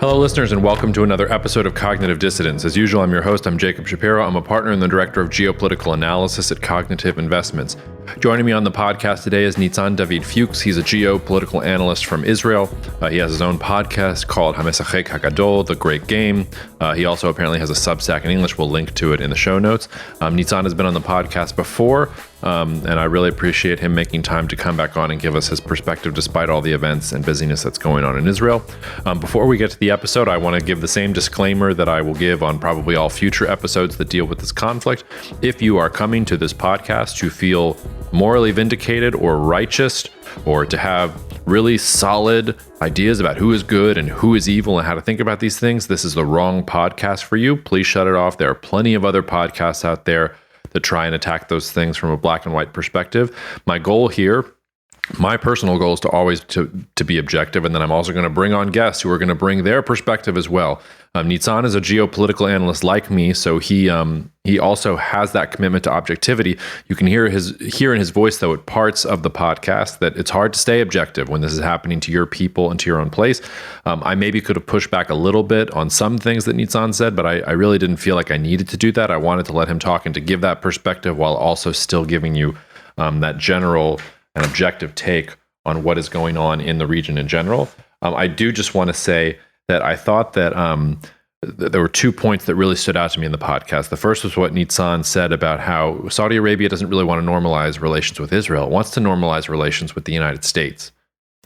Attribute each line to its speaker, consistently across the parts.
Speaker 1: Hello, listeners, and welcome to another episode of Cognitive Dissidence. As usual, I'm your host. I'm Jacob Shapiro. I'm a partner and the director of geopolitical analysis at Cognitive Investments. Joining me on the podcast today is Nitzan David Fuchs. He's a geopolitical analyst from Israel. He has his own podcast called Hamesachek Hagadol, The Great Game. He also apparently has a Substack in English. We'll link to it in the show notes. Nitzan has been on the podcast before, and I really appreciate him making time to come back on and give us his perspective despite all the events and busyness that's going on in Israel. Before we get to the episode, I want to give the same disclaimer that I will give on probably all future episodes that deal with this conflict. If you are coming to this podcast to feel morally vindicated or righteous, or to have really solid ideas about who is good and who is evil and how to think about these things, this is the wrong podcast for you. Please shut it off. There are plenty of other podcasts out there that try and attack those things from a black and white perspective. My goal here, my personal goal, is to always to be objective, and then I'm also going to bring on guests who are going to bring their perspective as well. Nitzan is a geopolitical analyst like me, so he also has that commitment to objectivity. You can hear in his voice, though, at parts of the podcast, that it's hard to stay objective when this is happening to your people and to your own place. I maybe could have pushed back a little bit on some things that Nitzan said, but I really didn't feel like I needed to do that. I wanted to let him talk and to give that perspective while also still giving you that general and objective take on what is going on in the region in general. I do just want to say that I thought that there were 2 points that really stood out to me in the podcast. The first was what Nitzan said about how Saudi Arabia doesn't really want to normalize relations with Israel. It wants to normalize relations with the United States.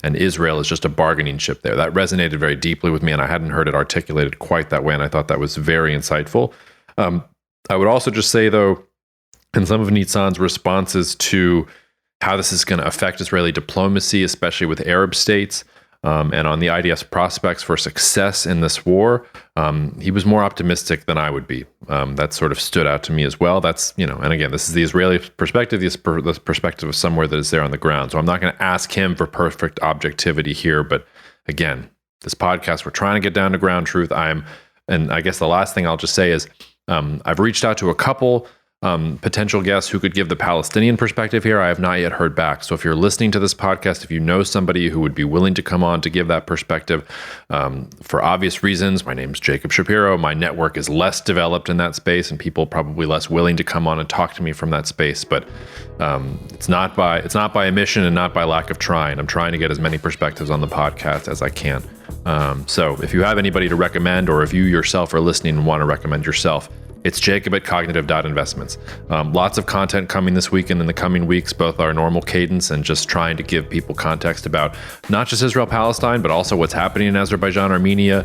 Speaker 1: And Israel is just a bargaining chip there. That resonated very deeply with me, and I hadn't heard it articulated quite that way, and I thought that was very insightful. I would also just say, though, in some of Nitzan's responses to how this is going to affect Israeli diplomacy, especially with Arab states, and on the IDF's prospects for success in this war, he was more optimistic than I would be. That sort of stood out to me as well. That's, and again, this is the Israeli perspective, the perspective of somewhere that is there on the ground. So I'm not going to ask him for perfect objectivity here. But again, this podcast, we're trying to get down to ground truth. And I guess the last thing I'll just say is I've reached out to a couple potential guests who could give the Palestinian perspective here. I have not yet heard back. So if you're listening to this podcast, if you know somebody who would be willing to come on to give that perspective, for obvious reasons, my name's Jacob Shapiro. My network is less developed in that space, and people probably less willing to come on and talk to me from that space. But it's not by omission and not by lack of trying. I'm trying to get as many perspectives on the podcast as I can. So if you have anybody to recommend, or if you yourself are listening and want to recommend yourself, it's Jacob at cognitive.investments. Lots of content coming this week and in the coming weeks, both our normal cadence and just trying to give people context about not just Israel-Palestine, but also what's happening in Azerbaijan, Armenia,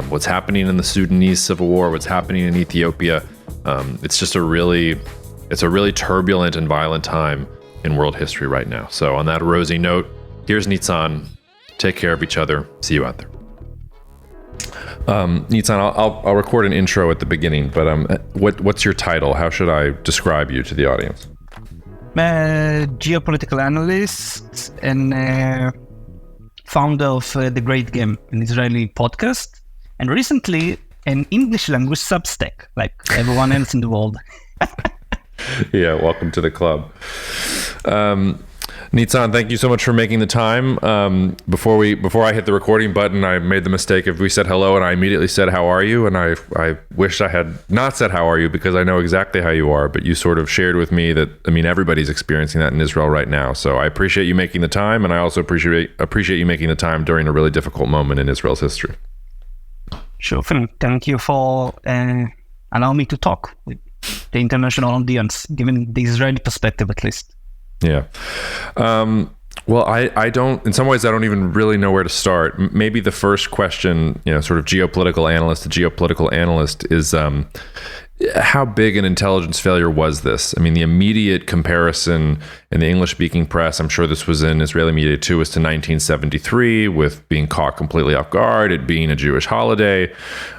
Speaker 1: what's happening in the Sudanese civil war, what's happening in Ethiopia. It's a really turbulent and violent time in world history right now. So on that rosy note, here's Nitzan. Take care of each other. See you out there. Nitzan, I'll record an intro at the beginning, but what's your title? How should I describe you to the audience?
Speaker 2: Geopolitical analyst and founder of The Great Game, an Israeli podcast, and recently an English language Substack, like everyone else in the world.
Speaker 1: Yeah, welcome to the club. Nitzan, thank you so much for making the time. Before I hit the recording button, I made the mistake of we said hello, and I immediately said, "How are you?" And I wish I had not said, "How are you?" because I know exactly how you are. But you sort of shared with me that, everybody's experiencing that in Israel right now. So I appreciate you making the time, and I also appreciate you making the time during a really difficult moment in Israel's history.
Speaker 2: Sure, thank you for allowing me to talk with the international audience, given the Israeli perspective at least.
Speaker 1: Yeah. Well, I don't, in some ways, I don't even really know where to start. Maybe the first question, sort of geopolitical analyst to geopolitical analyst is, how big an intelligence failure was this? The immediate comparison in the English-speaking press, I'm sure this was in Israeli media too, was to 1973 with being caught completely off guard, it being a Jewish holiday.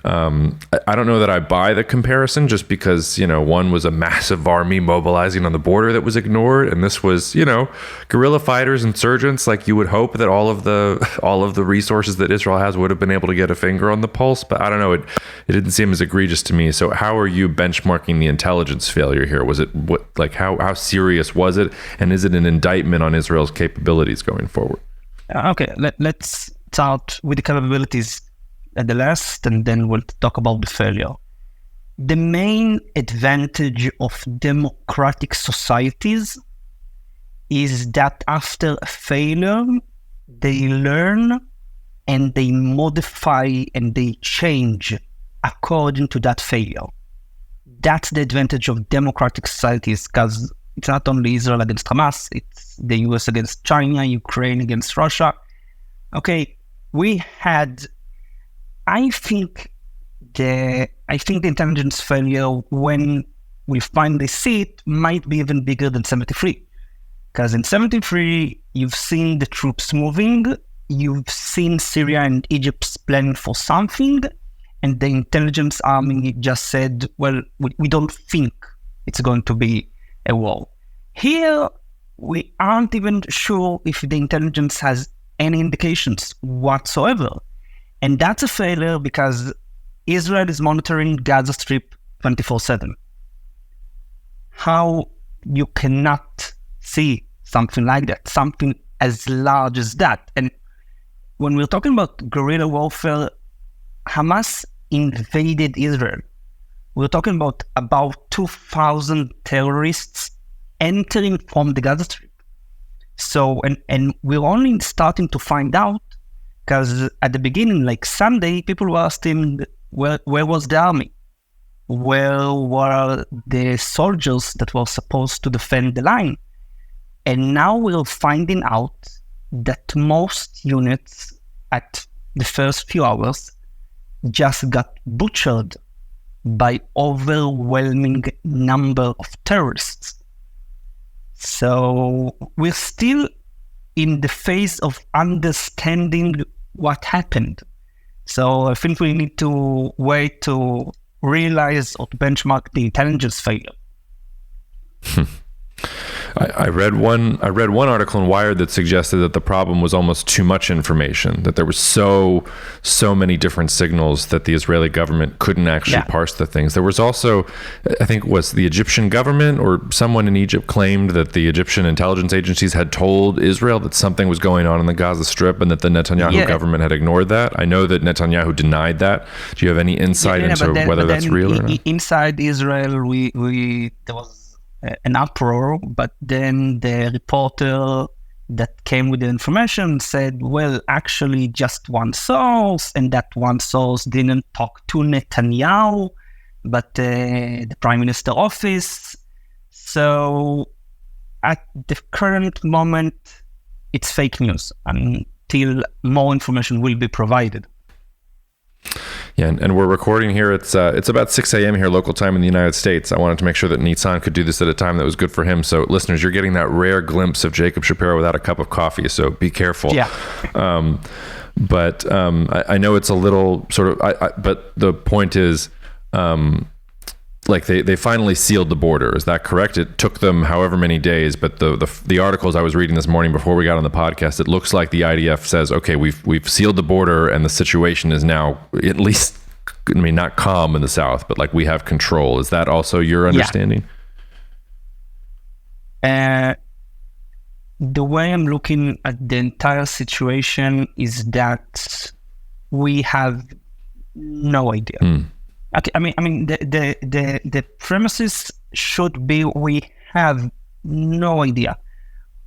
Speaker 1: I don't know that I buy the comparison just because, one was a massive army mobilizing on the border that was ignored, and this was, guerrilla fighters, insurgents. Like you would hope that all of the resources that Israel has would have been able to get a finger on the pulse, but I don't know. It didn't seem as egregious to me. So how are you benchmarking the intelligence failure here? Was it how serious was it, and is it an indictment on Israel's capabilities going forward?
Speaker 2: Okay, let's start with the capabilities. at the last, and then we'll talk about the failure. The main advantage of democratic societies is that after a failure, they learn and they modify and they change according to that failure. That's the advantage of democratic societies, because it's not only Israel against Hamas, it's the US against China, Ukraine against Russia. Okay, I think the intelligence failure, when we finally see it, might be even bigger than 73. Because in 73, you've seen the troops moving, you've seen Syria and Egypt planning for something, and the intelligence army just said, well, we don't think it's going to be a war. Here, we aren't even sure if the intelligence has any indications whatsoever. And that's a failure because Israel is monitoring Gaza Strip 24/7. How you cannot see something like that, something as large as that. And when we're talking about guerrilla warfare, Hamas invaded Israel. We're talking about 2,000 terrorists entering from the Gaza Strip. So, and we're only starting to find out, because at the beginning, like Sunday, people were asking, where was the army? Where were the soldiers that were supposed to defend the line? And now we're finding out that most units at the first few hours just got butchered by overwhelming number of terrorists. So we're still in the phase of understanding what happened. So I think we need to wait to realize or to benchmark the intelligence failure.
Speaker 1: I read one article in Wired that suggested that the problem was almost too much information, that there was so many different signals that the Israeli government couldn't actually parse the things. There was also, I think, was the Egyptian government or someone in Egypt claimed that the Egyptian intelligence agencies had told Israel that something was going on in the Gaza Strip and that the Netanyahu government had ignored that. I know that Netanyahu denied that. Do you have any insight into whether that's real or not?
Speaker 2: Inside Israel, we there was an uproar, but then the reporter that came with the information said, well, actually just one source, and that one source didn't talk to Netanyahu, but the Prime Minister office. So at the current moment, it's fake news until more information will be provided.
Speaker 1: Yeah, and we're recording here. It's about 6 a.m. here, local time in the United States. I wanted to make sure that Nitzan could do this at a time that was good for him. So, listeners, you're getting that rare glimpse of Jacob Shapiro without a cup of coffee. So, be careful.
Speaker 2: Yeah.
Speaker 1: But I know it's a little sort of. But the point is, like they finally sealed the border. Is that correct? It took them however many days, but the articles I was reading this morning before we got on the podcast, it looks like the IDF says, okay, we've sealed the border and the situation is now at least, I mean, not calm in the south, but like we have control. Is that also your understanding?
Speaker 2: The way I'm looking at the entire situation is that we have no idea. Okay, I mean, the premises should be we have no idea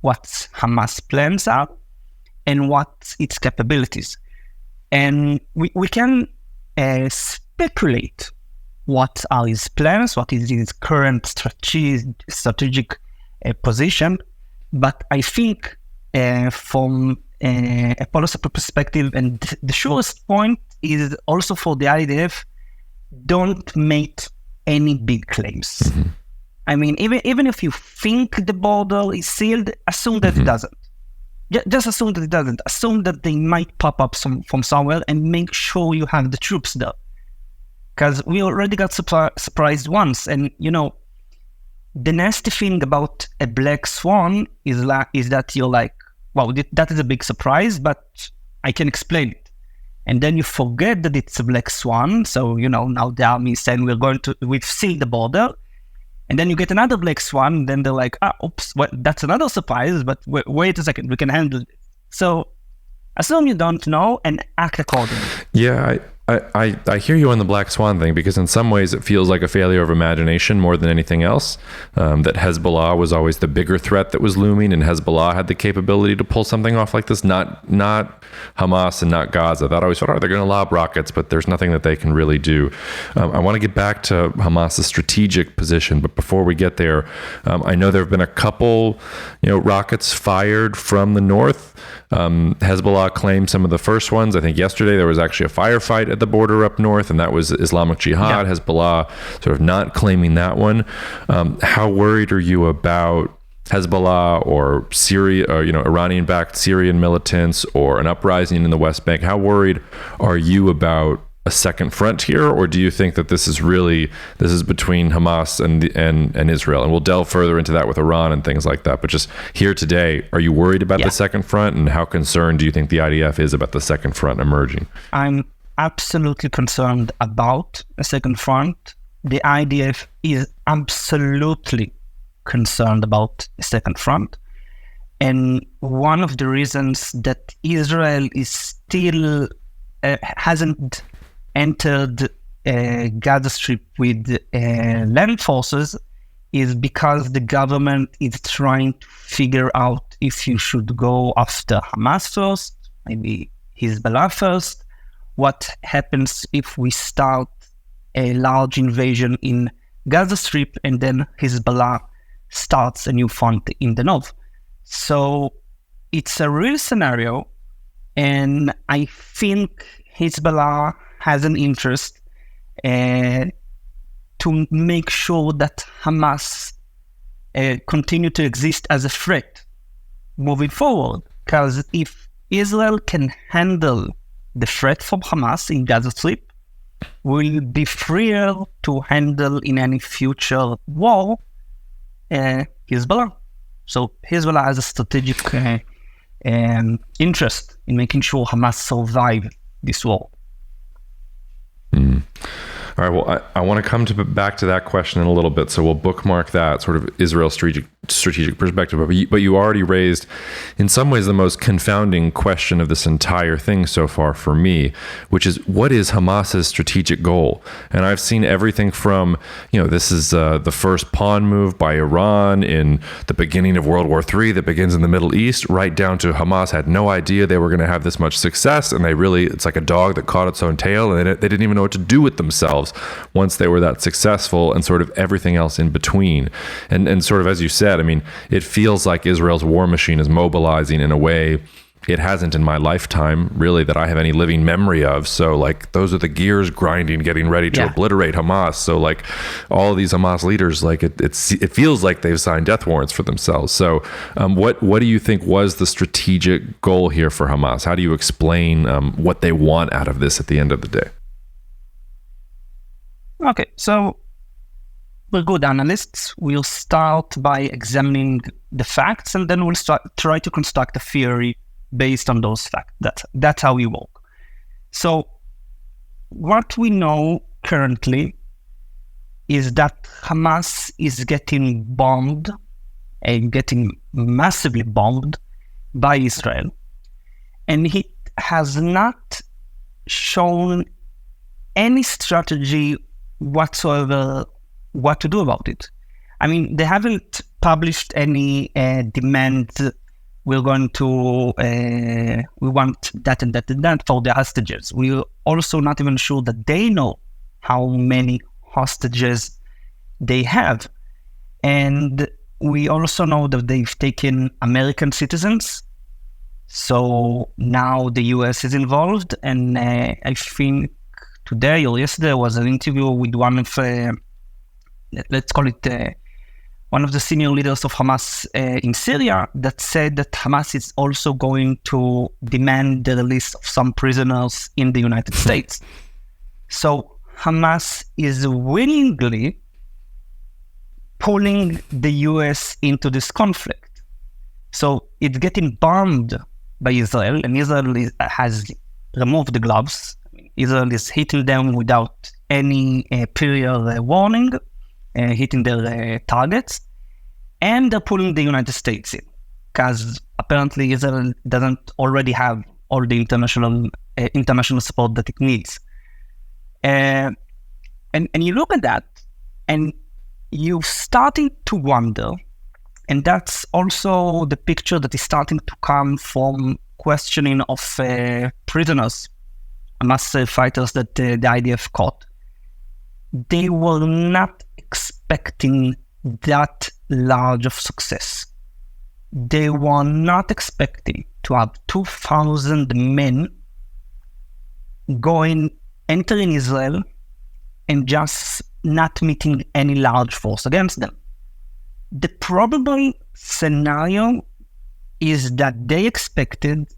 Speaker 2: what Hamas plans are and what its capabilities, and we can speculate what are his plans, what is his current strategic position. But I think from a policy perspective, and the surest point is also for the IDF, don't make any big claims. Mm-hmm. I mean, even if you think the border is sealed, assume that it doesn't. Just assume that it doesn't. Assume that they might pop up from somewhere, and make sure you have the troops there. Because we already got surprised once, and you know, the nasty thing about a black swan is that you're like, wow, that is a big surprise, but I can explain it. And then you forget that it's a black swan. So, you know, now the army is saying we've sealed the border. And then you get another black swan. And then they're like, oops, well, that's another surprise. But wait a second, we can handle it. So assume you don't know and act accordingly.
Speaker 1: Yeah, I hear you on the black swan thing, because in some ways it feels like a failure of imagination more than anything else. That Hezbollah was always the bigger threat that was looming, and Hezbollah had the capability to pull something off like this, not Hamas and not Gaza. That always thought, they're going to lob rockets, but there's nothing that they can really do. I want to get back to Hamas's strategic position, but before we get there, I know there have been a couple, rockets fired from the north. Hezbollah claimed some of the first ones. I think yesterday there was actually a firefight at the border up north, and that was Islamic Jihad. Yeah. Hezbollah sort of not claiming that one. How worried are you about Hezbollah or Syria, or, Iranian-backed Syrian militants, or an uprising in the West Bank? How worried are you about a second front here, or do you think that this is between Hamas and Israel? And we'll delve further into that with Iran and things like that. But just here today, are you worried about the second front, and how concerned do you think the IDF is about the second front emerging?
Speaker 2: I'm absolutely concerned about a second front. The IDF is absolutely concerned about a second front. And one of the reasons that Israel is still hasn't entered Gaza Strip with land forces is because the government is trying to figure out if you should go after Hamas first, maybe Hezbollah first. What happens if we start a large invasion in Gaza Strip and then Hezbollah starts a new front in the north? So it's a real scenario, and I think Hezbollah has an interest to make sure that Hamas continue to exist as a threat moving forward. Because if Israel can handle the threat from Hamas in Gaza Strip, will be freer to handle in any future war Hezbollah. So Hezbollah has a strategic interest in making sure Hamas survive this war.
Speaker 1: All right. Well, I want to come back to that question in a little bit, so we'll bookmark that sort of Israel strategic perspective. But you already raised, in some ways, the most confounding question of this entire thing so far for me, which is, what is Hamas's strategic goal? And I've seen everything from, this is the first pawn move by Iran in the beginning of World War III that begins in the Middle East, right down to Hamas had no idea they were going to have this much success, and it's like a dog that caught its own tail, and they didn't even know what to do with themselves once they were that successful, and sort of everything else in between. And sort of, as you said, it feels like Israel's war machine is mobilizing in a way it hasn't in my lifetime, really, that I have any living memory of. So those are the gears grinding, getting ready to obliterate Hamas. So all of these Hamas leaders, it feels like they've signed death warrants for themselves. So what do you think was the strategic goal here for Hamas? How do you explain what they want out of this at the end of the day?
Speaker 2: Okay, so we're good analysts. We'll start by examining the facts, and then we'll try to construct a theory based on those facts. That's how we work. So what we know currently is that Hamas is getting bombed, and getting massively bombed by Israel. And it has not shown any strategy whatsoever what to do about it. They haven't published any demand. We want that and that and that for the hostages. We're also not even sure that they know how many hostages they have. And we also know that they've taken American citizens. So now the US is involved. And I think today or yesterday was an interview with one of, let's call it one of the senior leaders of Hamas in Syria, that said that Hamas is also going to demand the release of some prisoners in the United States. So Hamas is willingly pulling the US into this conflict. So it's getting bombed by Israel, and Israel has removed the gloves. Israel is hitting them without any prior warning, hitting their targets, and they're pulling the United States in, because apparently Israel doesn't already have all the international support that it needs. And you look at that, and you're starting to wonder, and that's also the picture that is starting to come from questioning of prisoners, Hamas fighters that the IDF caught. They were not expecting that large of success. They were not expecting to have 2,000 men entering Israel and just not meeting any large force against them. The probable scenario is that they expected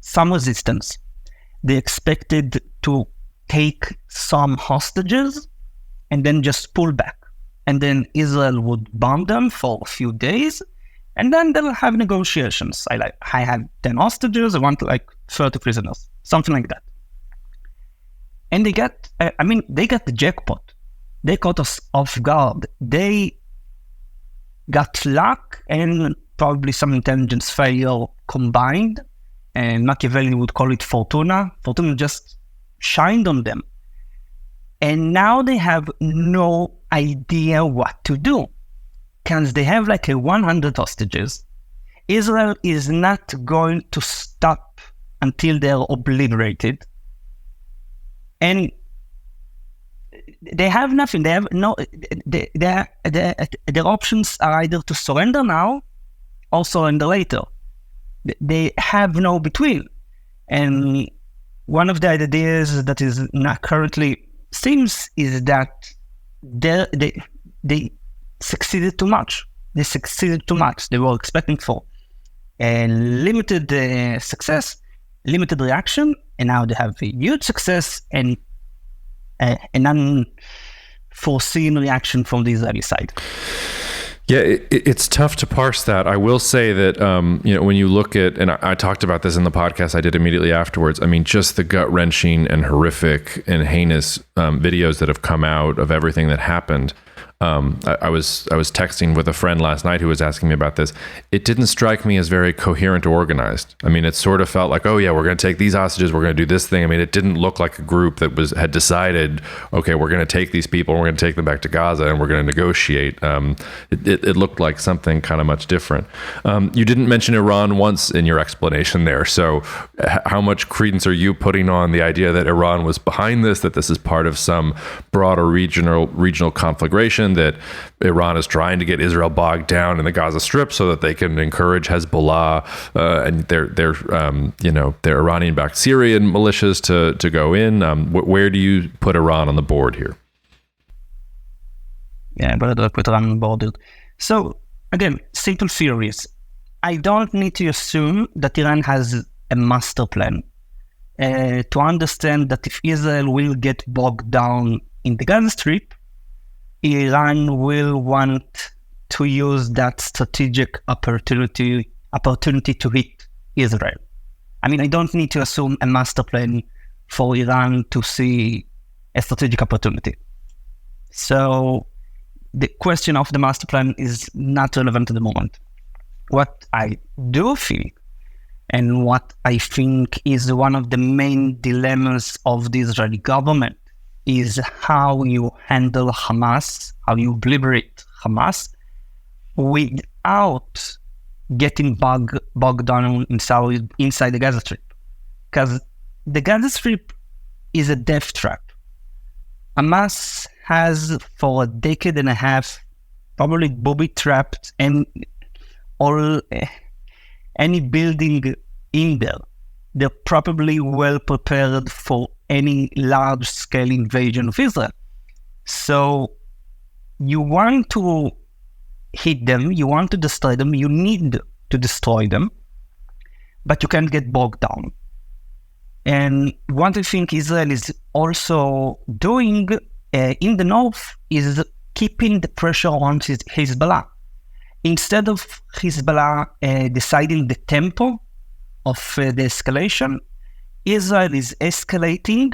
Speaker 2: some resistance. They expected to take some hostages and then just pull back. And then Israel would bomb them for a few days, and then they'll have negotiations. I have 10 hostages, I want 30 prisoners, something like that. And they got the jackpot. They caught us off guard. They got luck and probably some intelligence failure combined, and Machiavelli would call it fortuna. Fortuna just shined on them. And now they have no idea what to do, because they have 100 hostages. Israel is not going to stop until they're obliterated. And they have nothing. They have no. Their options are either to surrender now or surrender later. They have no between. And one of the ideas that is not currently seems is that they succeeded too much. They succeeded too much. They were expecting for a limited success, limited reaction, and now they have a huge success and an unforeseen reaction from the Israeli side.
Speaker 1: Yeah, it's tough to parse that. I will say that, when you look at, and I talked about this in the podcast I did immediately afterwards, just the gut-wrenching and horrific and heinous videos that have come out of everything that happened. I was texting with a friend last night who was asking me about this. It didn't strike me as very coherent or organized. It sort of felt like, oh yeah, we're going to take these hostages, we're going to do this thing. It didn't look like a group that had decided, okay, we're going to take these people, we're going to take them back to Gaza, and we're going to negotiate. It looked like something kind of much different. You didn't mention Iran once in your explanation there. So how much credence are you putting on the idea that Iran was behind this, that this is part of some broader regional conflagration, that Iran is trying to get Israel bogged down in the Gaza Strip so that they can encourage Hezbollah and their Iranian-backed Syrian militias to go in? Where do you put Iran on the board here?
Speaker 2: Yeah, but I put Iran on the board. So again, simple theories. I don't need to assume that Iran has a master plan to understand that if Israel will get bogged down in the Gaza Strip, Iran will want to use that strategic opportunity to hit Israel. I don't need to assume a master plan for Iran to see a strategic opportunity. So the question of the master plan is not relevant at the moment. What I do think, and what I think is one of the main dilemmas of the Israeli government, is how you handle Hamas, how you liberate Hamas without getting bogged down inside the Gaza Strip. Because the Gaza Strip is a death trap. Hamas has for a decade and a half probably booby-trapped any building in there. They're probably well prepared for any large-scale invasion of Israel. So you want to hit them, you want to destroy them, you need to destroy them, but you can't get bogged down. And what I think Israel is also doing in the north is keeping the pressure on Hezbollah. Instead of Hezbollah deciding the tempo of the escalation, Israel is escalating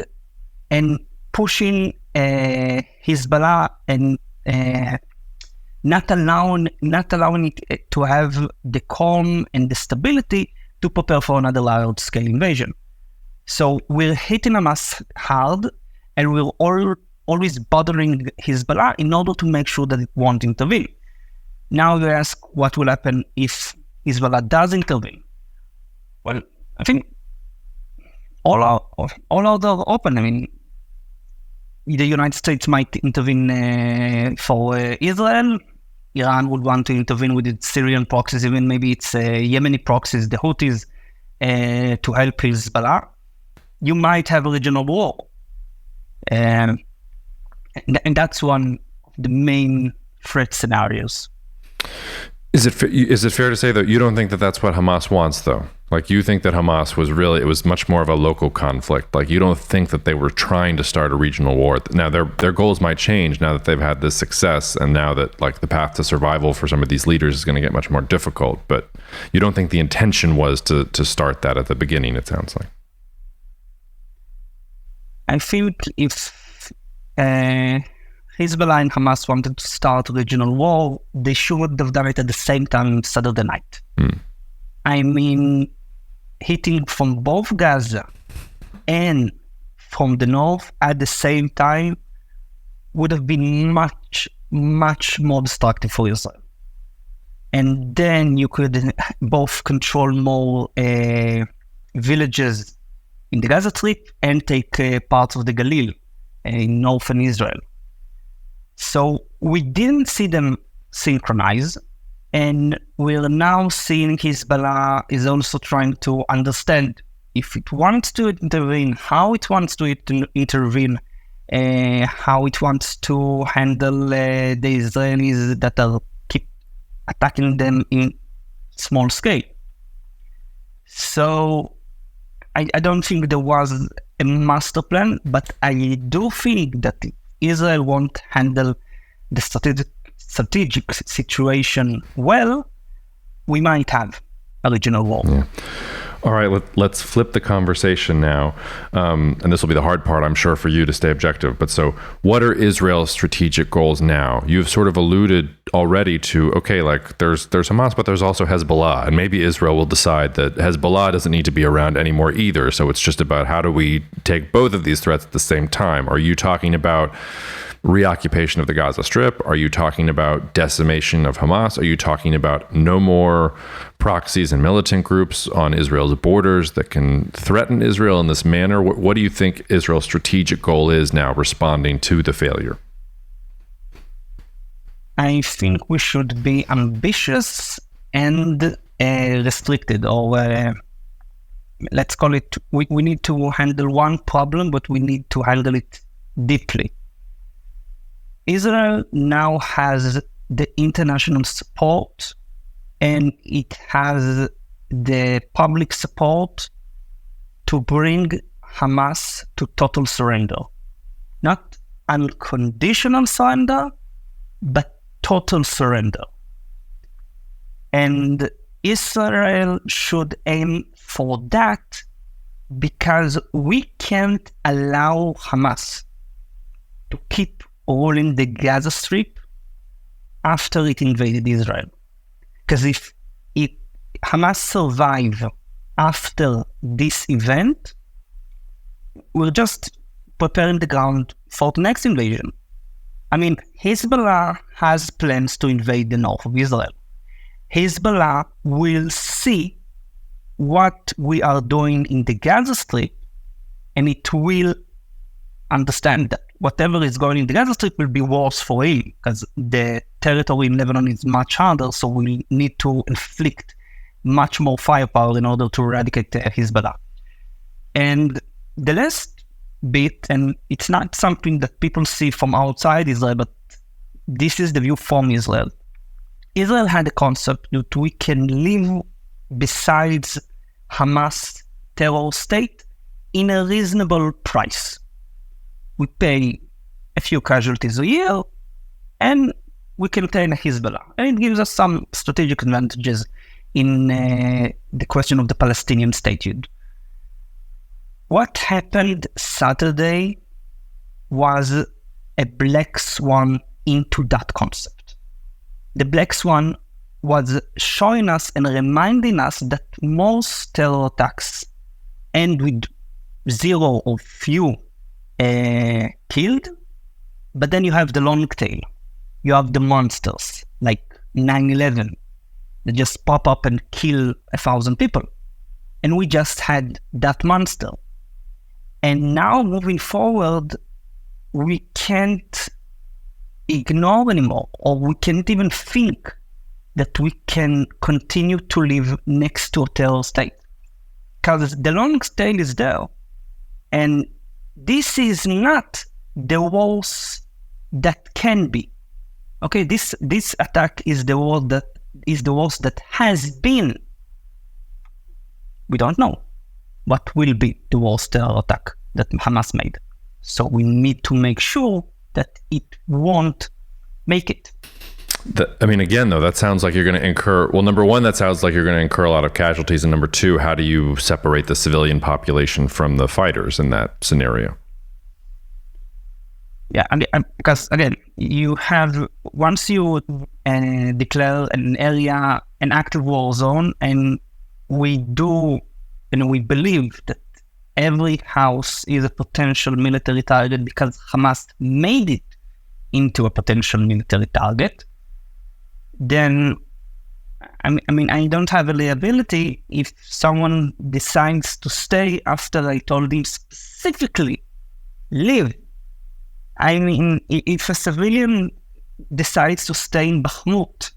Speaker 2: and pushing Hezbollah and not allowing it to have the calm and the stability to prepare for another large-scale invasion. So we're hitting Hamas hard, and we're always bothering Hezbollah in order to make sure that it won't intervene. Now you ask what will happen if Hezbollah does intervene. Well, I think all odds are open. I mean, the United States might intervene for Israel. Iran would want to intervene with its Syrian proxies, even maybe it's Yemeni proxies, the Houthis, to help Hezbollah. You might have a regional war. And that's one of the main threat scenarios.
Speaker 1: Is it fair to say that you don't think that that's what Hamas wants, though? Like, you think that Hamas it was much more of a local conflict. Like, you don't think that they were trying to start a regional war. Now, their goals might change now that they've had this success, and now that, like, the path to survival for some of these leaders is going to get much more difficult. But you don't think the intention was to start that at the beginning, it sounds like.
Speaker 2: I think if Hezbollah and Hamas wanted to start a regional war, they should have done it at the same time Saturday night. I mean, hitting from both Gaza and from the north at the same time would have been much, much more destructive for Israel. And then you could both control more villages in the Gaza Strip and take parts of the Galil in northern Israel. So we didn't see them synchronize, and we're now seeing Hezbollah is also trying to understand if it wants to intervene, how it wants to intervene, how it wants to handle the Israelis that are keep attacking them in small scale. So I don't think there was a master plan, but I do think that Israel won't handle the strategic situation well, we might have a regional war.
Speaker 1: Yeah. All right, let's flip the conversation now. And this will be the hard part, I'm sure, for you to stay objective. But so what are Israel's strategic goals now? You've sort of alluded already to, okay, like there's Hamas, but there's also Hezbollah. And maybe Israel will decide that Hezbollah doesn't need to be around anymore either. So it's just about how do we take both of these threats at the same time? Are you talking about reoccupation of the Gaza Strip? Are you talking about decimation of Hamas? Are you talking about no more proxies and militant groups on Israel's borders that can threaten Israel in this manner? What do you think Israel's strategic goal is now, responding to the failure?
Speaker 2: I think we should be ambitious and restricted, or let's call it, we need to handle one problem, but we need to handle it deeply. Israel now has the international support, and it has the public support to bring Hamas to total surrender. Not unconditional surrender, but total surrender. And Israel should aim for that, because we can't allow Hamas to keep ruling the Gaza Strip after it invaded Israel. Because if Hamas survive after this event, we're just preparing the ground for the next invasion. I mean, Hezbollah has plans to invade the north of Israel. Hezbollah will see what we are doing in the Gaza Strip, and it will understand that whatever is going in the Gaza Strip will be worse for him, because the territory in Lebanon is much harder, so we need to inflict much more firepower in order to eradicate Hezbollah. And the last bit, and it's not something that people see from outside Israel, but this is the view from Israel. Israel had a concept that we can live besides Hamas terror state in a reasonable price. We pay a few casualties a year, and we contain Hezbollah. And it gives us some strategic advantages in the question of the Palestinian statehood. What happened Saturday was a black swan into that concept. The black swan was showing us and reminding us that most terror attacks end with zero or few killed, but then you have the long tail. You have the monsters like 9/11 that just pop up and kill 1,000 people. And we just had that monster. And now moving forward, we can't ignore anymore, or we can't even think that we can continue to live next to a terror state. Because the long tail is there. And this is not the worst that can be. Okay, this attack is the worst that has been. We don't know what will be the worst terror attack that Hamas made. So we need to make sure that it won't make it.
Speaker 1: Again, though, that sounds like you're going to incur... Well, number one, that sounds like you're going to incur a lot of casualties. And number two, how do you separate the civilian population from the fighters in that scenario?
Speaker 2: Yeah, because again, you have... Once you declare an area an active war zone, and we believe that every house is a potential military target because Hamas made it into a potential military target, then I don't have a liability if someone decides to stay after I told him specifically, leave. If a civilian decides to stay in Bakhmut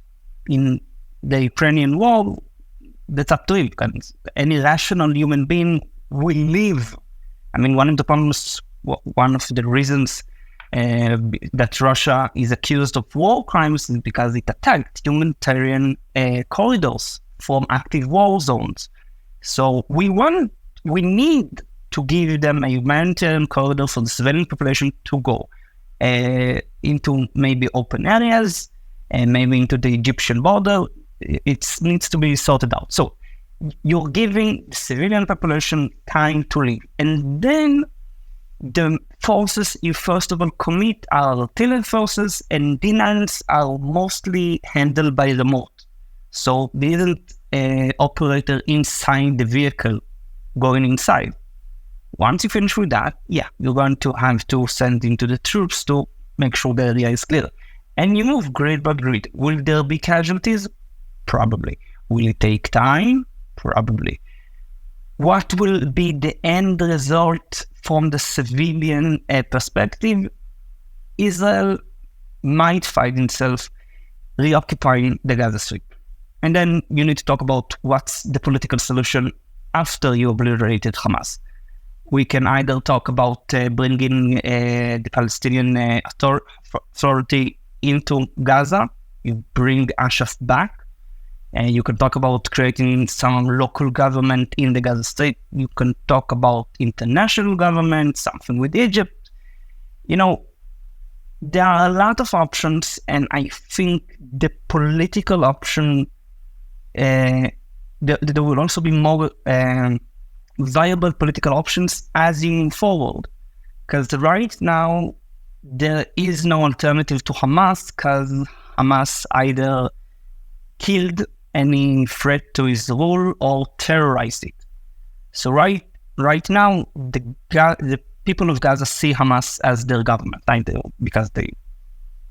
Speaker 2: in the Ukrainian war, that's up to him. Because any rational human being will leave. One of the reasons that Russia is accused of war crimes is because it attacked humanitarian corridors from active war zones. So we need to give them a humanitarian corridor for the civilian population to go into maybe open areas and maybe into the Egyptian border. It needs to be sorted out. So you're giving the civilian population time to leave. And then the forces you first of all commit are artillery forces, and denials are mostly handled by remote. So there isn't an operator inside the vehicle going inside. Once you finish with that, you're going to have to send into the troops to make sure the area is clear. And you move grid by grid. Will there be casualties? Probably. Will it take time? Probably. What will be the end result from the civilian perspective? Israel might find itself reoccupying the Gaza Strip. And then you need to talk about what's the political solution after you obliterated Hamas. We can either talk about bringing the Palestinian Authority into Gaza, you bring Ashraf back, and you can talk about creating some local government in the Gaza Strip. You can talk about international government, something with Egypt. There are a lot of options, and I think the political option, there will also be more viable political options as you move forward. Because right now, there is no alternative to Hamas, because Hamas either killed any threat to his rule or terrorized it. So right now, the people of Gaza see Hamas as their government, either because they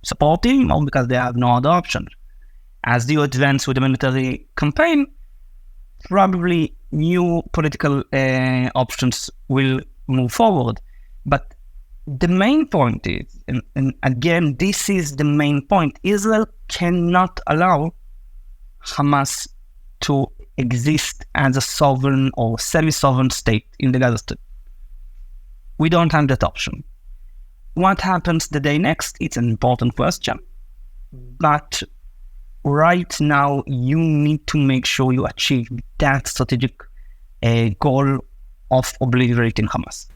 Speaker 2: support him or because they have no other option. As you advance with the military campaign, probably new political options will move forward. But the main point is, and again, this is the main point, Israel cannot allow Hamas to exist as a sovereign or semi-sovereign state in the Gaza Strip. We don't have that option. What happens the day next? It's an important question. But right now, you need to make sure you achieve that strategic goal of obliterating Hamas.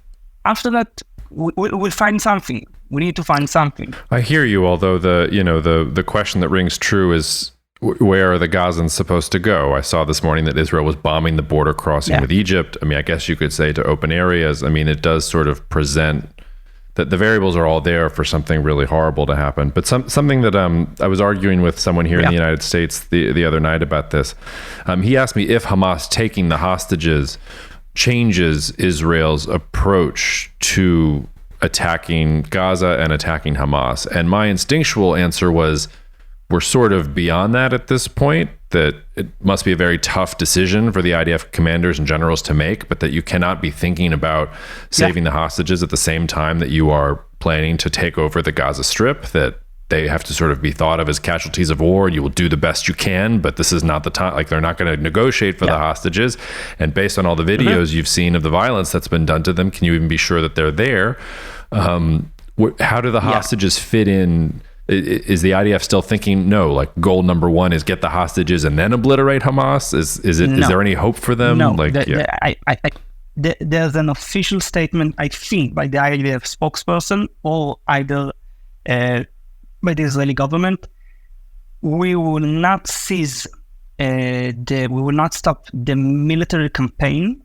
Speaker 2: After that, we'll find something. We need to find something.
Speaker 1: I hear you, although the question that rings true is, where are the Gazans supposed to go? I saw this morning that Israel was bombing the border crossing with Egypt. I guess you could say to open areas. It does sort of present that the variables are all there for something really horrible to happen. But something that I was arguing with someone here in the United States the other night about this. He asked me if Hamas taking the hostages changes Israel's approach to attacking Gaza and attacking Hamas. And my instinctual answer was, we're sort of beyond that at this point, that it must be a very tough decision for the IDF commanders and generals to make, but that you cannot be thinking about saving the hostages at the same time that you are planning to take over the Gaza Strip, that they have to sort of be thought of as casualties of war. You will do the best you can, but this is not the time. Like, they're not going to negotiate for the hostages. And based on all the videos you've seen of the violence that's been done to them, can you even be sure that they're there? How do the hostages fit in? Is the IDF still thinking, no, like goal number one is get the hostages and then obliterate Hamas? Is there any hope for them?
Speaker 2: No, there's an official statement, I think, by the IDF spokesperson or either by the Israeli government. We will not seize we will not stop the military campaign,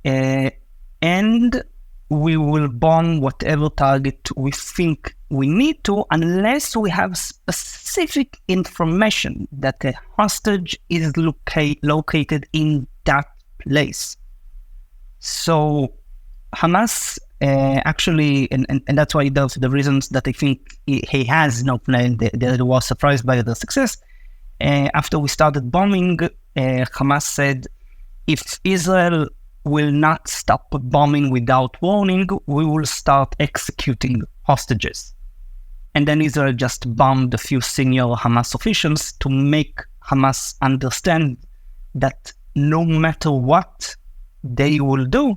Speaker 2: and we will bomb whatever target we think we need to, unless we have specific information that the hostage is located in that place. So Hamas actually, and that's why he does the reasons that I think he has no plan. They was surprised by the success. After we started bombing, Hamas said, if Israel will not stop bombing without warning, we will start executing hostages. And then Israel just bombed a few senior Hamas officials to make Hamas understand that no matter what they will do,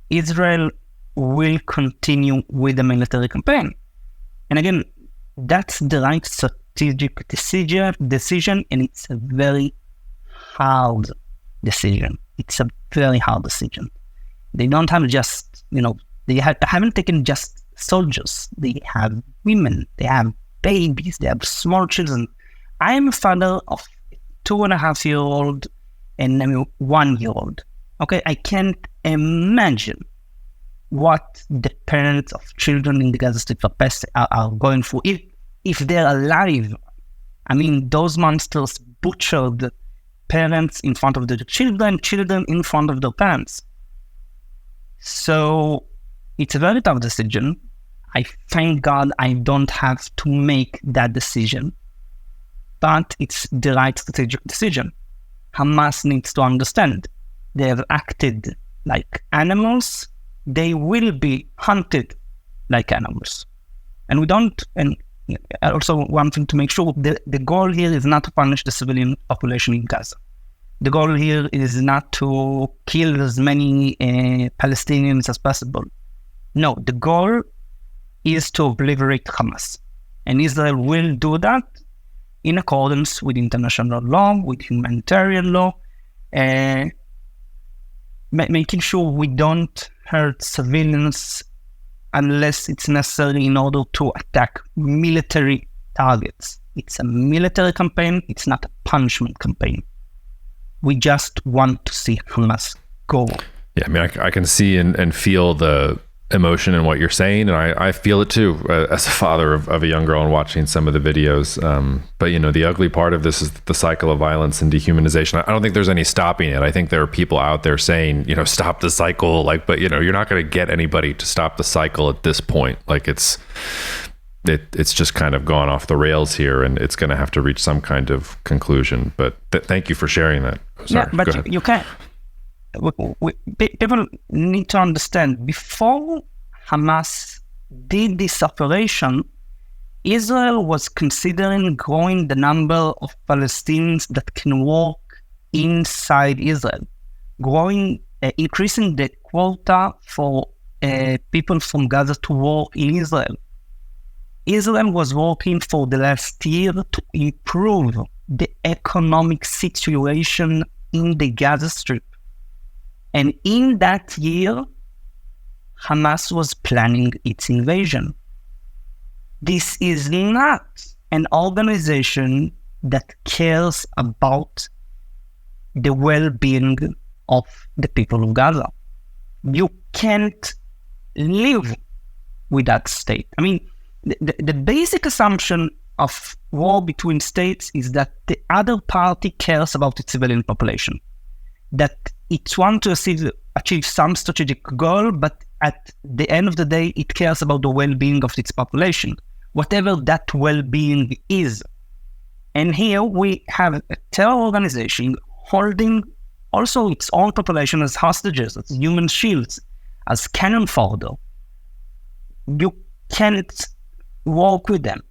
Speaker 2: Israel will continue with the military campaign. And again, that's the right strategic decision, and it's a very hard decision. It's a very hard decision. They don't have just, they haven't taken just soldiers. They have women, they have babies, they have small children. I am a father of a 2.5-year-old and a 1-year-old. Okay, I can't imagine what the parents of children in the Gaza Strip are going through. If they're alive, I mean, those monsters butchered parents in front of the children in front of their parents. So it's a very tough decision. I thank God I don't have to make that decision, but it's the right strategic decision. Hamas needs to understand they have acted like animals. They will be hunted like animals. And we don't, and also wanting to make sure the goal here is not to punish the civilian population in Gaza. The goal here is not to kill as many Palestinians as possible. No, the goal is to obliterate Hamas. And Israel will do that in accordance with international law, with humanitarian law, making sure we don't hurt civilians unless it's necessary in order to attack military targets. It's a military campaign, it's not a punishment campaign. We just want to see Hamas go.
Speaker 1: Yeah, I mean, I can see and feel the emotion in what you're saying, and I feel it too as a father of a young girl and watching some of the videos. But the ugly part of this is the cycle of violence and dehumanization. I don't think there's any stopping it. I think there are people out there saying, stop the cycle. But you're not going to get anybody to stop the cycle at this point. Like it's just kind of gone off the rails here, and it's going to have to reach some kind of conclusion. But thank you for sharing that. Sorry,
Speaker 2: yeah, but you can't. People need to understand, before Hamas did this operation, Israel was considering growing the number of Palestinians that can work inside Israel, increasing the quota for people from Gaza to work in Israel. Israel was working for the last year to improve the economic situation in the Gaza Strip. And in that year, Hamas was planning its invasion. This is not an organization that cares about the well-being of the people of Gaza. You can't live with that state. I mean, the basic assumption of war between states is that the other party cares about its civilian population. That it wants to achieve some strategic goal, but at the end of the day, it cares about the well-being of its population, whatever that well-being is. And here we have a terror organization holding also its own population as hostages, as human shields, as cannon fodder. You can't work with them.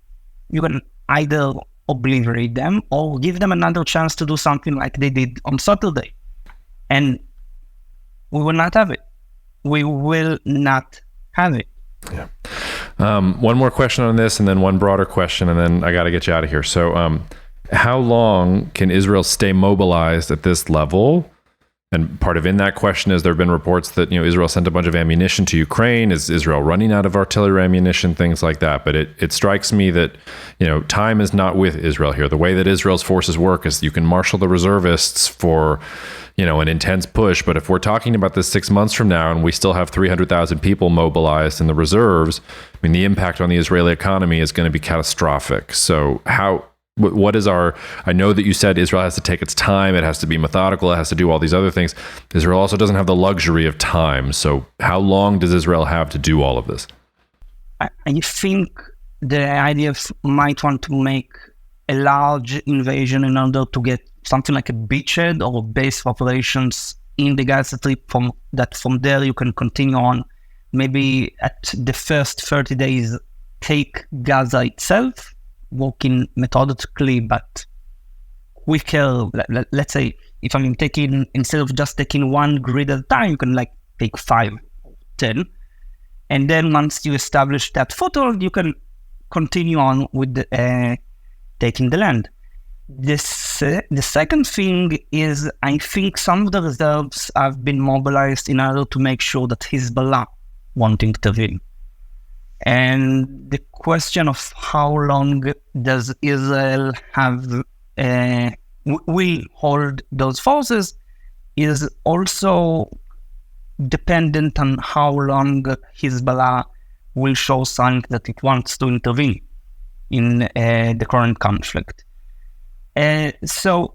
Speaker 2: You can either obliterate them or give them another chance to do something like they did on Saturday. And we will not have it. We will not have it.
Speaker 1: Yeah. One more question on this and then one broader question, and then I got to get you out of here. So how long can Israel stay mobilized at this level? And part of in that question is there have been reports that, Israel sent a bunch of ammunition to Ukraine. Is Israel running out of artillery ammunition, things like that? But it strikes me that, time is not with Israel here. The way that Israel's forces work is you can marshal the reservists for, an intense push. But if we're talking about this 6 months from now and we still have 300,000 people mobilized in the reserves, the impact on the Israeli economy is going to be catastrophic. So what is I know that you said Israel has to take its time, it has to be methodical, it has to do all these other things. Israel also doesn't have the luxury of time. So how long does Israel have to do all of this?
Speaker 2: I think the IDF might want to make a large invasion in order to get something like a beachhead or base of operations in the Gaza Strip. From there you can continue on. Maybe at the first 30 days, take Gaza itself, working methodically but quicker. Let's say if I'm taking, instead of just taking one grid at a time, you can take 5 or 10. And then once you establish that foothold, you can continue on with taking the land. The second thing is, I think some of the reserves have been mobilized in order to make sure that Hezbollah won't intervene. And the question of how long does Israel will hold those forces is also dependent on how long Hezbollah will show signs that it wants to intervene in the current conflict. So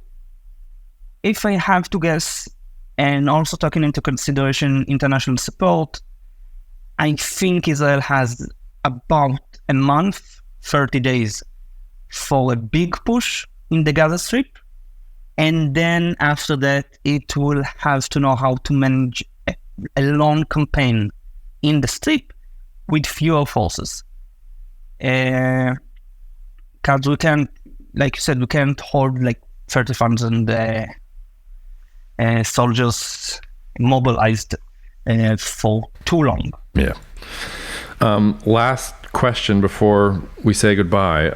Speaker 2: if I have to guess, and also taking into consideration international support, I think Israel has about a month, 30 days for a big push in the Gaza Strip. And then after that, it will have to know how to manage a long campaign in the Strip with fewer forces. Because we can't, like you said, we can't hold 30,000 soldiers mobilized for too long.
Speaker 1: Yeah. Last question before we say goodbye.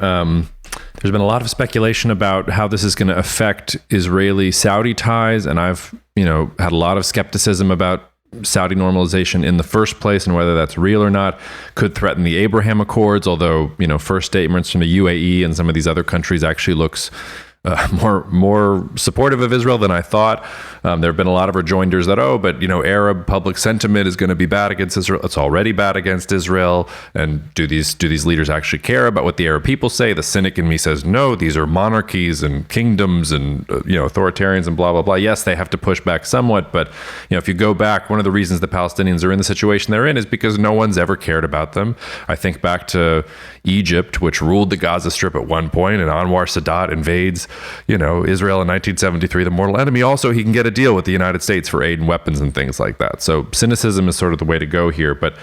Speaker 1: There's been a lot of speculation about how this is going to affect Israeli-Saudi ties, and I've, had a lot of skepticism about Saudi normalization in the first place and whether that's real or not. Could threaten the Abraham Accords, although, first statements from the UAE and some of these other countries actually looks more supportive of Israel than I thought. There have been a lot of rejoinders that, Arab public sentiment is going to be bad against Israel. It's already bad against Israel. And do these leaders actually care about what the Arab people say? The cynic in me says, no, these are monarchies and kingdoms and, authoritarians and blah, blah, blah. Yes, they have to push back somewhat. But, if you go back, one of the reasons the Palestinians are in the situation they're in is because no one's ever cared about them. I think back to Egypt, which ruled the Gaza Strip at one point, and Anwar Sadat invades Israel in 1973, the mortal enemy. Also, he can get a deal with the United States for aid and weapons and things like that. So cynicism is sort of the way to go here. But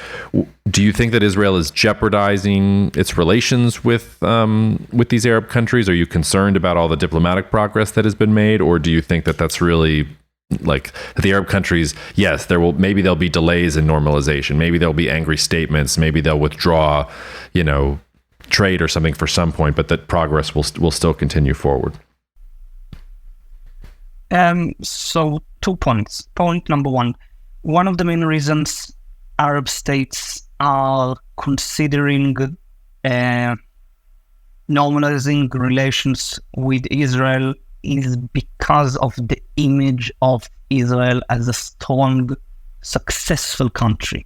Speaker 1: do you think that Israel is jeopardizing its relations with these Arab countries? Are you concerned about all the diplomatic progress that has been made? Or do you think that that's really the Arab countries, yes, maybe there'll be delays in normalization. Maybe there'll be angry statements. Maybe they'll withdraw, trade or something for some point, but that progress will still continue forward.
Speaker 2: So 2 points. Point number one of the main reasons Arab states are considering normalizing relations with Israel is because of the image of Israel as a strong, successful country.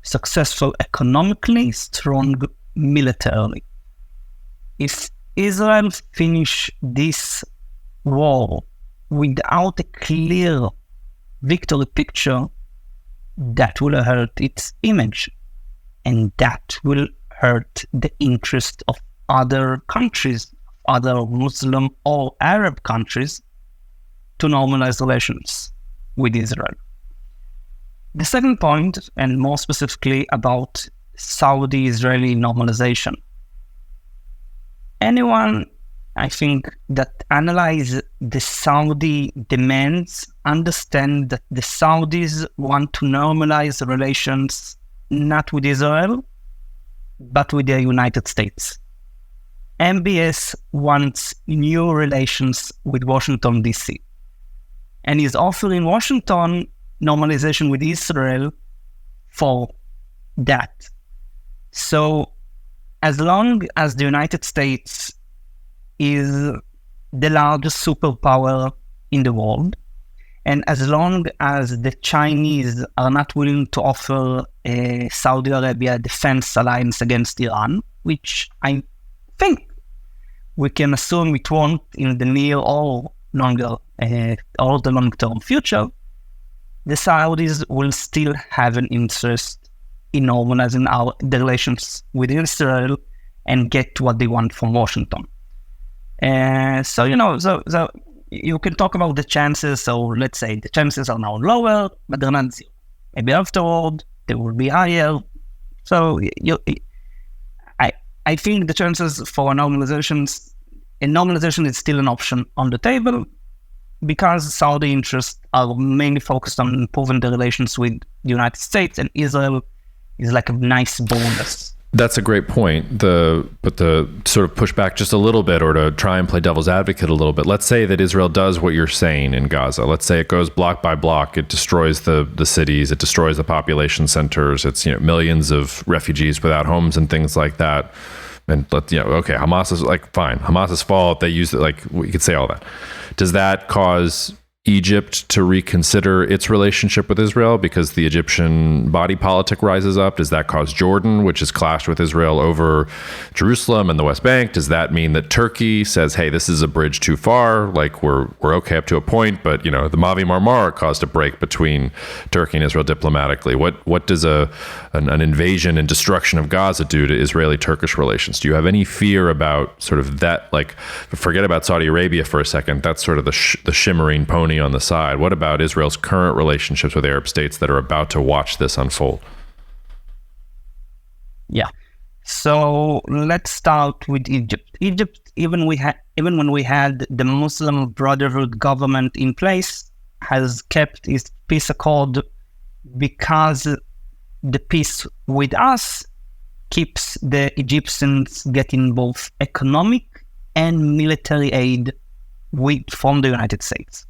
Speaker 2: Successful economically, strong militarily. If Israel finish this war without a clear victory picture, that will hurt its image, and that will hurt the interest of other countries, other Muslim or Arab countries, to normalize relations with Israel. The second point, and more specifically about Saudi-Israeli normalization. Anyone, I think, that analyze the Saudi demands understand that the Saudis want to normalize relations not with Israel, but with the United States. MBS wants new relations with Washington, D.C., and is offering Washington normalization with Israel for that. So as long as the United States is the largest superpower in the world, and as long as the Chinese are not willing to offer Saudi Arabia a defense alliance against Iran, which I think we can assume it won't in the near or longer or the long-term future, the Saudis will still have an interest in normalizing the relations with Israel and get what they want from Washington. So you can talk about the chances. So let's say the chances are now lower, but they're not zero. Maybe afterward they will be higher. So I think the chances for a normalization is still an option on the table, because Saudi interests are mainly focused on improving the relations with the United States, and Israel is like a nice bonus.
Speaker 1: That's a great point. But to sort of push back just a little bit, or to try and play devil's advocate a little bit, let's say that Israel does what you're saying in Gaza. Let's say it goes block by block. It destroys the cities. It destroys the population centers. It's millions of refugees without homes and things like that. And okay, Hamas is like, fine, Hamas's fault. They used it, like, we could say all that. Does that cause Egypt to reconsider its relationship with Israel because the Egyptian body politic rises up? Does that cause Jordan, which has clashed with Israel over Jerusalem and the West Bank? Does that mean that Turkey says, hey, this is a bridge too far, like we're okay up to a point, but the Mavi Marmara caused a break between Turkey and Israel diplomatically? What does an invasion and destruction of Gaza do to Israeli-Turkish relations? Do you have any fear about sort of that? Like, forget about Saudi Arabia for a second. That's sort of the shimmering pony on the side. What about Israel's current relationships with Arab states that are about to watch this unfold?
Speaker 2: Yeah. So let's start with Egypt. Egypt, even when we had the Muslim Brotherhood government in place, has kept its peace accord because the peace with us keeps the Egyptians getting both economic and military aid from the United States.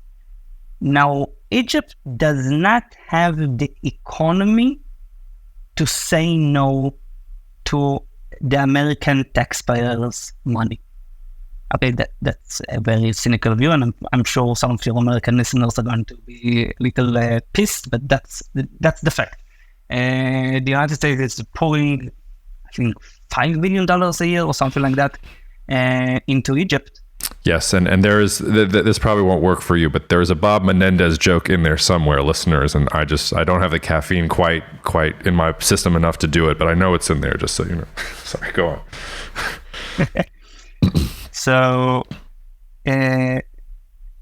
Speaker 2: Now, Egypt does not have the economy to say no to the American taxpayers' money. Okay, that's a very cynical view, and I'm sure some of your American listeners are going to be a little pissed, but that's the fact. The United States is pouring, I think, $5 billion a year or something like that into Egypt.
Speaker 1: Yes, and there is, this probably won't work for you, but there is a Bob Menendez joke in there somewhere, listeners, and I don't have the caffeine quite in my system enough to do it, but I know it's in there, just so you know. Sorry, go on.
Speaker 2: So, the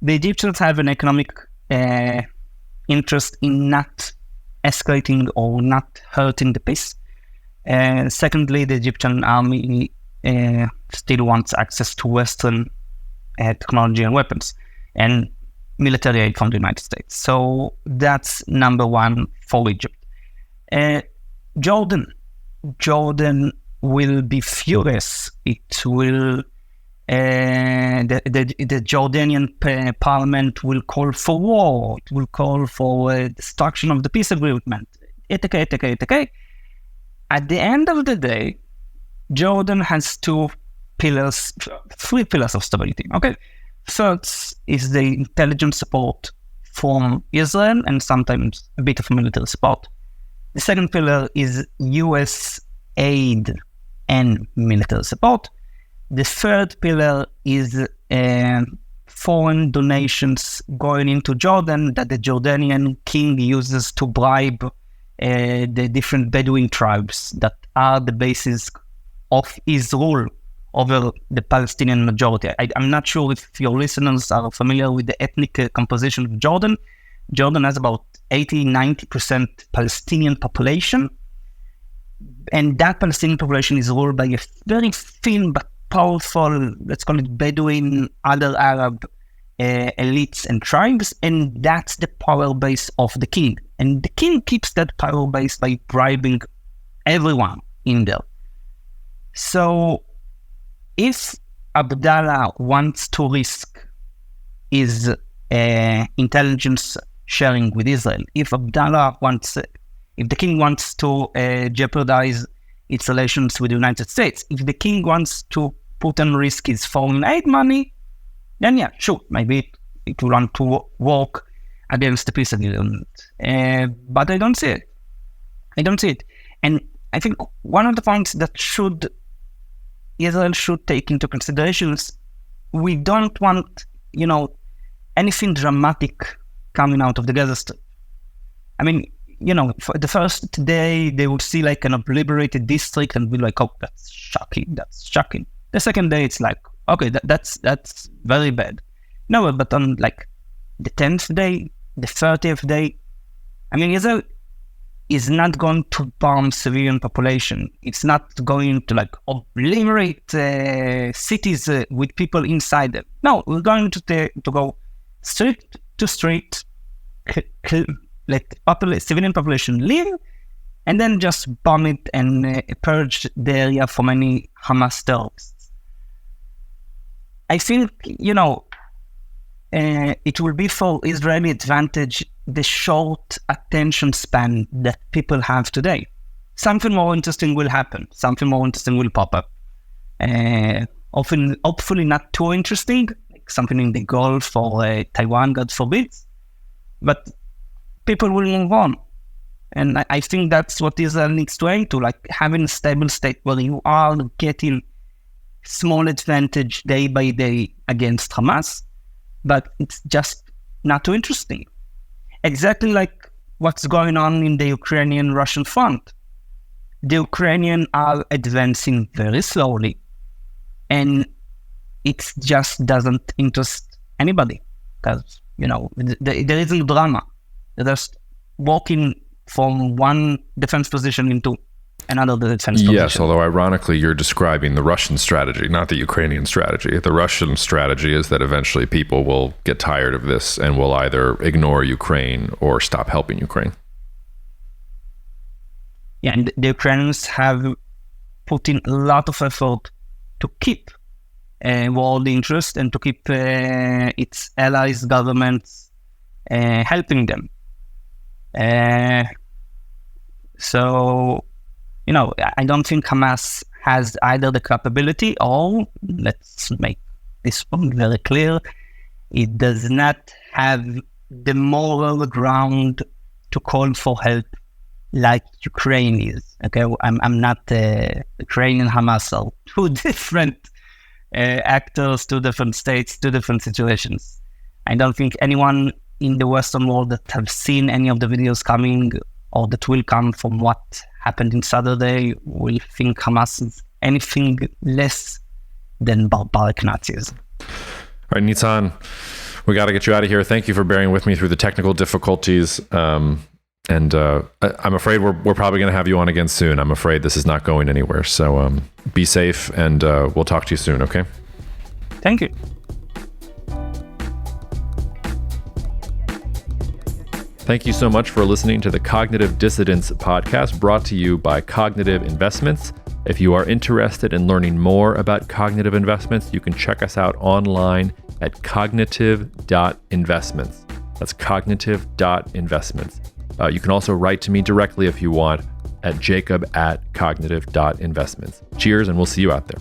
Speaker 2: Egyptians have an economic interest in not escalating or not hurting the peace. Secondly, the Egyptian army still wants access to Western technology and weapons and military aid from the United States. So that's number one for Egypt. Jordan will be furious. It will the Jordanian parliament will call for war. It will call for destruction of the peace agreement, etc. At the end of the day, Jordan has three pillars of stability. Okay, first is the intelligence support from Israel and sometimes a bit of military support. The second pillar is US aid and military support. The third pillar is foreign donations going into Jordan that the Jordanian king uses to bribe the different Bedouin tribes that are the basis of his rule over the Palestinian majority. I'm not sure if your listeners are familiar with the ethnic composition of Jordan. Jordan has about 80-90% Palestinian population. And that Palestinian population is ruled by a very thin but powerful, let's call it Bedouin, other Arab elites and tribes. And that's the power base of the king. And the king keeps that power base by bribing everyone in there. So if Abdallah wants to risk his intelligence sharing with Israel, if the king wants to jeopardize its relations with the United States, if the king wants to put on risk his foreign aid money, then yeah, sure, maybe it will want to work against the peace agreement. But I don't see it. And I think one of the points that Israel should take into consideration is we don't want, anything dramatic coming out of the Gaza Strip. I mean, for the first day, they would see like an obliterated district and be like, oh, that's shocking. The second day, it's like, okay, that's very bad. No, but on like the 10th day, the 30th day, I mean, Israel is not going to bomb civilian population. It's not going to like obliterate cities with people inside them. No, we're going to go street to street, let civilian population live, and then just bomb it and purge the area from any Hamas terrorists. I think, it will be for Israeli advantage the short attention span that people have today. Something more interesting will happen. Something more interesting will pop up. Often, hopefully not too interesting, like something in the Gulf or Taiwan, God forbid. But people will move on. And I think that's what Israel needs to aim to, like having a stable state where you are getting small advantage day by day against Hamas, but it's just not too interesting. Exactly like what's going on in the Ukrainian-Russian front. The Ukrainians are advancing very slowly, and it just doesn't interest anybody because, there isn't drama. They're just walking from one defense position into another defense position.
Speaker 1: Yes, although ironically, you're describing the Russian strategy, not the Ukrainian strategy. The Russian strategy is that eventually people will get tired of this and will either ignore Ukraine or stop helping Ukraine.
Speaker 2: Yeah, and the Ukrainians have put in a lot of effort to keep world interest and to keep its allies, governments, helping them. So, I don't think Hamas has either the capability or, let's make this one very clear, it does not have the moral ground to call for help like Ukraine is. Okay, I'm not Ukrainian Hamas, are two different actors, two different states, two different situations. I don't think anyone in the Western world that have seen any of the videos coming or that will come from what happened in Saturday will think Hamas is anything less than barbaric Nazis.
Speaker 1: All right, Nitzan, we got to get you out of here. Thank you for bearing with me through the technical difficulties. And I'm afraid we're probably going to have you on again soon. I'm afraid this is not going anywhere. So be safe, and we'll talk to you soon, okay?
Speaker 2: Thank you.
Speaker 1: Thank you so much for listening to the Cognitive Dissidence podcast, brought to you by Cognitive Investments. If you are interested in learning more about cognitive investments, you can check us out online at cognitive.investments. That's cognitive.investments. You can also write to me directly if you want at jacob@cognitive.investments. Cheers, and we'll see you out there.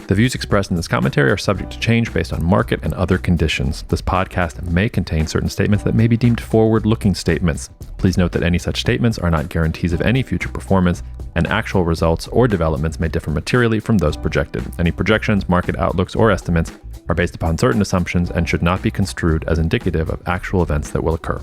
Speaker 1: The views expressed in this commentary are subject to change based on market and other conditions. This podcast may contain certain statements that may be deemed forward-looking statements. Please note that any such statements are not guarantees of any future performance, and actual results or developments may differ materially from those projected. Any projections, market outlooks, or estimates are based upon certain assumptions and should not be construed as indicative of actual events that will occur.